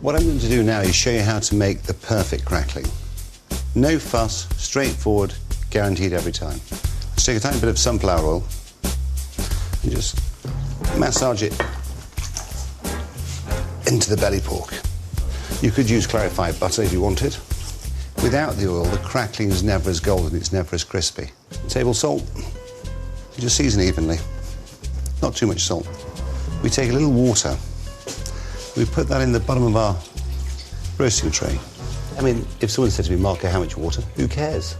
What I'm going to do now is show you how to make the perfect crackling. No fuss, straightforward, guaranteed every time. Let's take a tiny bit of sunflower oil and just massage it into the belly pork. You could use clarified butter if you wanted. Without the oil, the crackling is never as golden, it's never as crispy. Table salt, just season evenly. Not too much salt. We take a little water, we put that in the bottom of our roasting tray. I mean, if someone said to me, Marco, how much water? Who cares?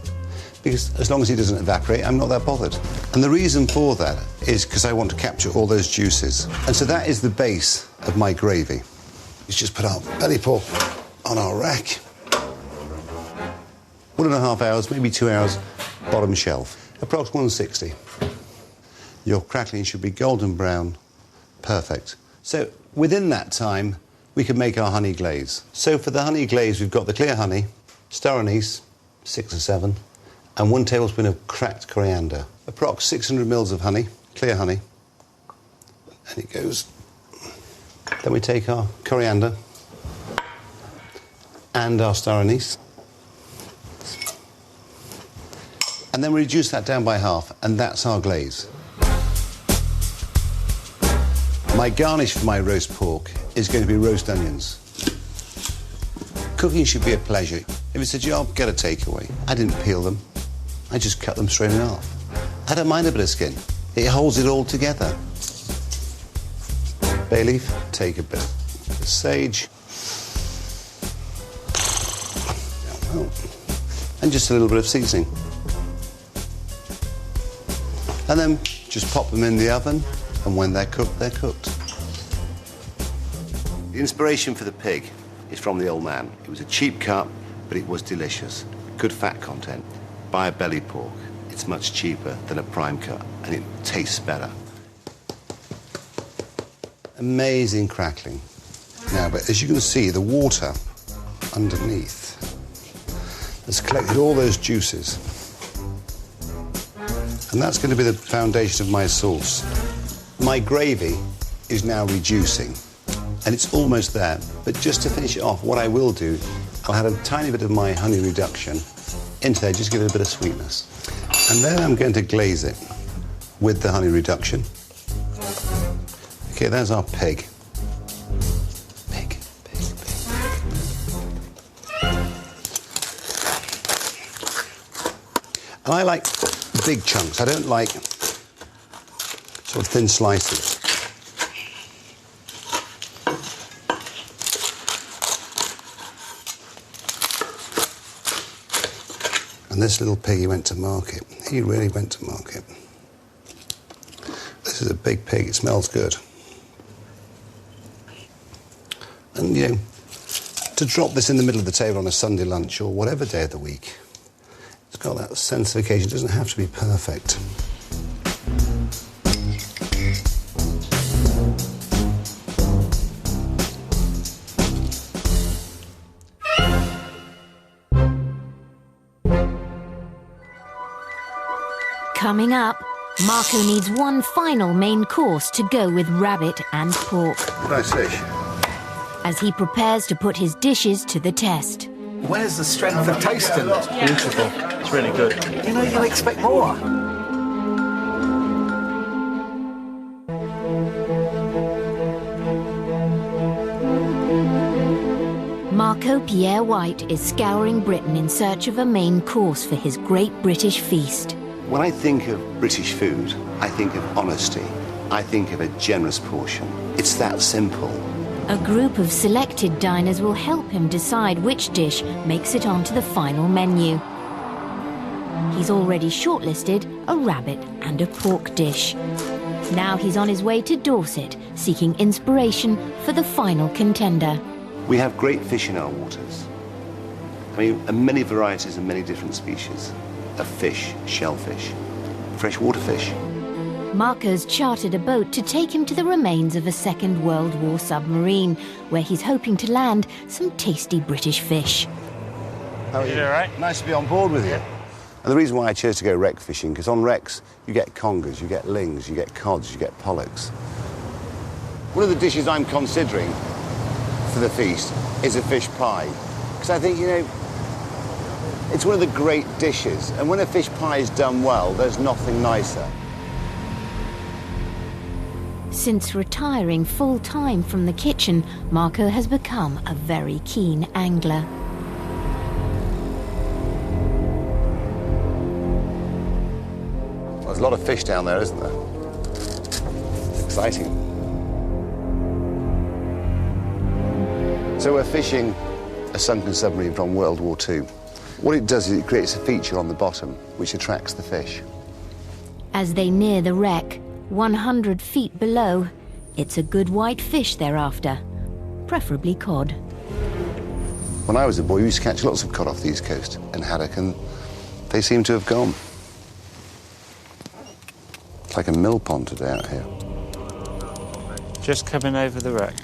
Because as long as it doesn't evaporate, I'm not that bothered. And the reason for that is because I want to capture all those juices. And so that is the base of my gravy. Let's just put our belly pork on our rack. 1.5 hours, maybe 2 hours, bottom shelf. Approx 160. Your crackling should be golden brown, perfect. So within that time, we can make our honey glaze. So for the honey glaze, we've got the clear honey, star anise, 6 or 7, and 1 tablespoon of cracked coriander. Approx 600 mils of honey, clear honey, and it goes. Then we take our coriander and our star anise, and then we reduce that down by half, and that's our glaze. My garnish for my roast pork is going to be roast onions. Cooking should be a pleasure. If it's a job, get a takeaway. I didn't peel them. I just cut them straight in half. I don't mind a bit of skin. It holds it all together. Bay leaf, take a bit of sage. And just a little bit of seasoning. And then just pop them in the oven, and when they're cooked, they're cooked. The inspiration for the pig is from the old man. It was a cheap cut, but it was delicious. Good fat content. Buy a belly pork. It's much cheaper than a prime cut, and it tastes better. Amazing crackling. Now, but as you can see, the water underneath has collected all those juices. And that's going to be the foundation of my sauce. My gravy is now reducing, and it's almost there. But just to finish it off, what I will do, I'll add a tiny bit of my honey reduction into there, just give it a bit of sweetness. And then I'm going to glaze it with the honey reduction. Okay, there's our pig. Pig. And I like big chunks. I don't like sort of thin slices. And this little pig, he went to market. He really went to market. This is a big pig. It smells good. And, you know, to drop this in the middle of the table on a Sunday lunch or whatever day of the week, it's got that sense of occasion. It doesn't have to be perfect. Coming up, Marco needs one final main course to go with rabbit and pork. Nice fish. As he prepares to put his dishes to the test. Where's the strength of taste in this? Beautiful. It's really good. You know, you expect more. Marco Pierre White is scouring Britain in search of a main course for his Great British Feast. When I think of British food, I think of honesty. I think of a generous portion. It's that simple. A group of selected diners will help him decide which dish makes it onto the final menu. He's already shortlisted a rabbit and a pork dish. Now he's on his way to Dorset, seeking inspiration for the final contender. We have great fish in our waters. I mean, and many varieties and many different species of fish, shellfish, freshwater fish. Marco's chartered a boat to take him to the remains of a Second World War submarine, where he's hoping to land some tasty British fish. How are you? You all right? Nice to be on board with you. And the reason why I chose to go wreck fishing, because on wrecks you get congers, you get lings, you get cods, you get pollocks. One of the dishes I'm considering for the feast is a fish pie. Because I think, you know, it's one of the great dishes. And when a fish pie is done well, there's nothing nicer. Since retiring full-time from the kitchen, Marco has become a very keen angler. Well, there's a lot of fish down there, isn't there? It's exciting. So we're fishing a sunken submarine from World War II. What it does is it creates a feature on the bottom which attracts the fish. As they near the wreck, 100 feet below, it's a good white fish they're after, preferably cod. When I was a boy, we used to catch lots of cod off the east coast and haddock, and they seem to have gone. It's like a mill pond today out here. Just coming over the wreck.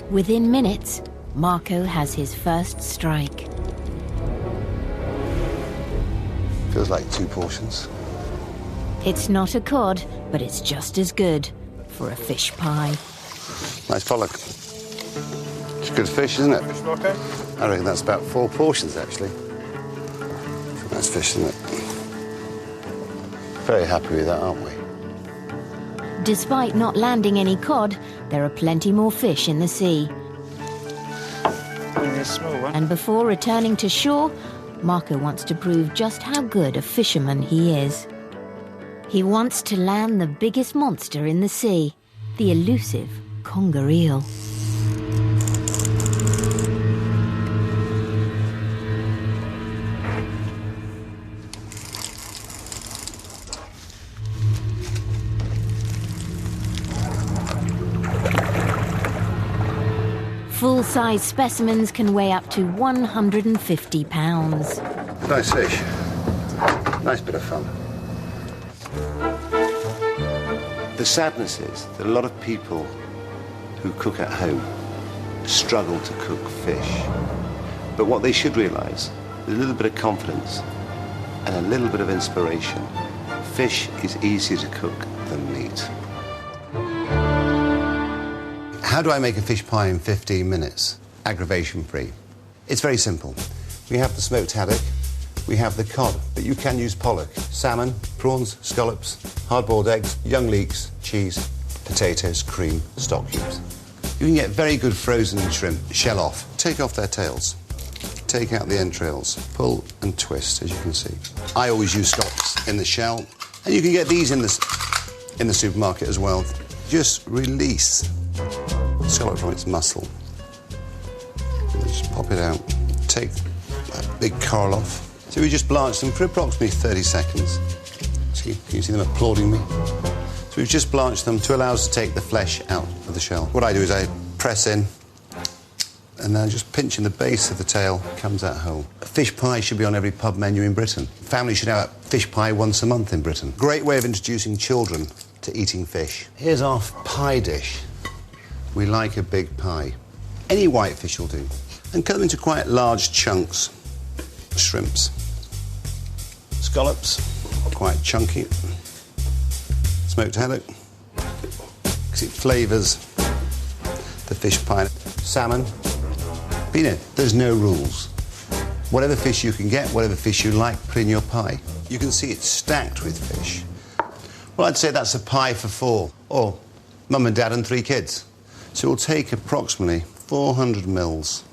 Within minutes, Marco has his first strike. Feels like 2 portions. It's not a cod, but it's just as good for a fish pie. Nice pollock. It's good fish, isn't it? Fish, Marco? I reckon that's about 4 portions, actually. Nice fish, isn't it? Very happy with that, aren't we? Despite not landing any cod, there are plenty more fish in the sea. Only a small one. And before returning to shore, Marco wants to prove just how good a fisherman he is. He wants to land the biggest monster in the sea, the elusive conger eel. Full-size specimens can weigh up to 150 pounds. Nice fish. Nice bit of fun. The sadness is that a lot of people who cook at home struggle to cook fish. But what they should realise, with a little bit of confidence and a little bit of inspiration, fish is easier to cook than meat. How do I make a fish pie in 15 minutes, aggravation-free? It's very simple. We have the smoked haddock, we have the cod, but you can use pollock, salmon, prawns, scallops, hard-boiled eggs, young leeks, cheese, potatoes, cream, stock cubes. You can get very good frozen shrimp, shell off. Take off their tails, take out the entrails, pull and twist, as you can see. I always use scallops in the shell, and you can get these in the supermarket as well. Just release the scallop from its muscle. Just pop it out. Take that big coral off. So we just blanch them for approximately 30 seconds. See, can you see them applauding me? So we've just blanched them to allow us to take the flesh out of the shell. What I do is I press in, and then just pinching the base of the tail, comes out whole. A fish pie should be on every pub menu in Britain. Families should have a fish pie once a month in Britain. Great way of introducing children to eating fish. Here's our pie dish. We like a big pie. Any white fish will do. And cut them into quite large chunks. Shrimps. Scallops, quite chunky. Smoked haddock, because it flavours the fish pie. Salmon. But you know, there's no rules. Whatever fish you can get, whatever fish you like, put in your pie. You can see it's stacked with fish. Well, I'd say that's a pie for 4, or mum and dad and 3 kids. So we'll take approximately 400 mils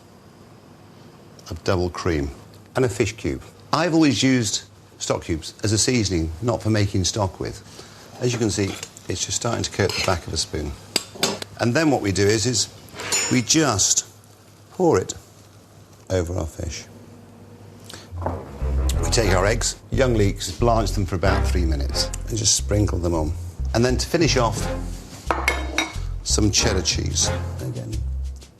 of double cream and a fish cube. I've always used stock cubes as a seasoning, not for making stock with. As you can see, it's just starting to coat the back of a spoon. And then what we do is we just pour it over our fish. We take our eggs, young leeks, blanch them for about 3 minutes, and just sprinkle them on. And then to finish off, some cheddar cheese.